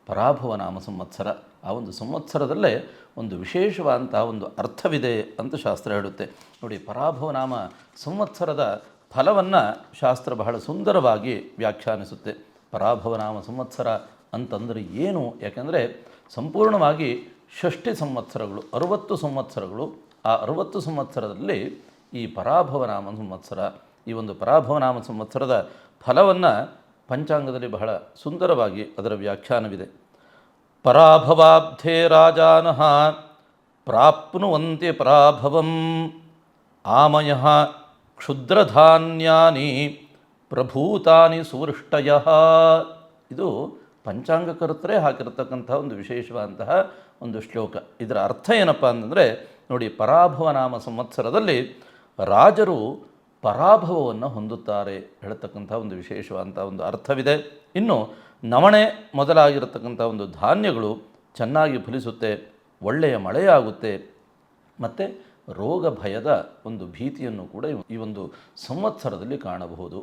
ಪರಾಭವ ನಾಮ ಸಂವತ್ಸರ. ಆ ಒಂದು ಸಂವತ್ಸರದಲ್ಲೇ ಒಂದು ವಿಶೇಷವಾದಂತಹ ಒಂದು ಅರ್ಥವಿದೆ ಅಂತ ಶಾಸ್ತ್ರ ಹೇಳುತ್ತೆ. ನೋಡಿ, ಪರಾಭವ ನಾಮ ಸಂವತ್ಸರದ ಫಲವನ್ನು ಶಾಸ್ತ್ರ ಬಹಳ ಸುಂದರವಾಗಿ ವ್ಯಾಖ್ಯಾನಿಸುತ್ತೆ. ಪರಾಭವ ನಾಮ ಸಂವತ್ಸರ ಅಂತಂದರೆ ಏನು? ಯಾಕೆಂದರೆ ಸಂಪೂರ್ಣವಾಗಿ ಷಷ್ಠಿ ಸಂವತ್ಸರಗಳು, 60 ಸಂವತ್ಸರಗಳು. ಆ 60 ಸಂವತ್ಸರದಲ್ಲಿ ಈ ಪರಾಭವ ನಾಮ ಸಂವತ್ಸರ, ಈ ಒಂದು ಪರಾಭವ ನಾಮ ಸಂವತ್ಸರದ ಫಲವನ್ನು ಪಂಚಾಂಗದಲ್ಲಿ ಬಹಳ ಸುಂದರವಾಗಿ ಅದರ ವ್ಯಾಖ್ಯಾನವಿದೆ. ಪರಾಭವಾಬ್ಧೇ ರಾಜಾನಃ ಪ್ರಾಪ್ನುವಂತೆ ಪರಾಭವಂ ಆಮಯಃ ಕ್ಷುದ್ರಧಾನ್ಯಾನಿ ಪ್ರಭೂತಾನಿ ಸುವೃಷ್ಟಯಃ. ಇದು ಪಂಚಾಂಗಕರ್ತರೇ ಹಾಕಿರತಕ್ಕಂಥ ಒಂದು ವಿಶೇಷವಾದಂತಹ ಒಂದು ಶ್ಲೋಕ. ಇದರ ಅರ್ಥ ಏನಪ್ಪ ಅಂತಂದರೆ, ನೋಡಿ, ಪರಾಭವ ನಾಮ ಸಂವತ್ಸರದಲ್ಲಿ ರಾಜರು ಪರಾಭವವನ್ನು ಹೊಂದುತ್ತಾರೆ ಹೇಳ್ತಕ್ಕಂಥ ಒಂದು ವಿಶೇಷವಾದಂಥ ಒಂದು ಅರ್ಥವಿದೆ. ಇನ್ನು ನವಣೆ ಮೊದಲಾಗಿರತಕ್ಕಂಥ ಒಂದು ಧಾನ್ಯಗಳು ಚೆನ್ನಾಗಿ ಫಲಿಸುತ್ತೆ, ಒಳ್ಳೆಯ ಮಳೆಯಾಗುತ್ತೆ, ಮತ್ತು ರೋಗ ಭಯದ ಒಂದು ಭೀತಿಯನ್ನು ಕೂಡ ಈ ಒಂದು ಸಂವತ್ಸರದಲ್ಲಿ ಕಾಣಬಹುದು.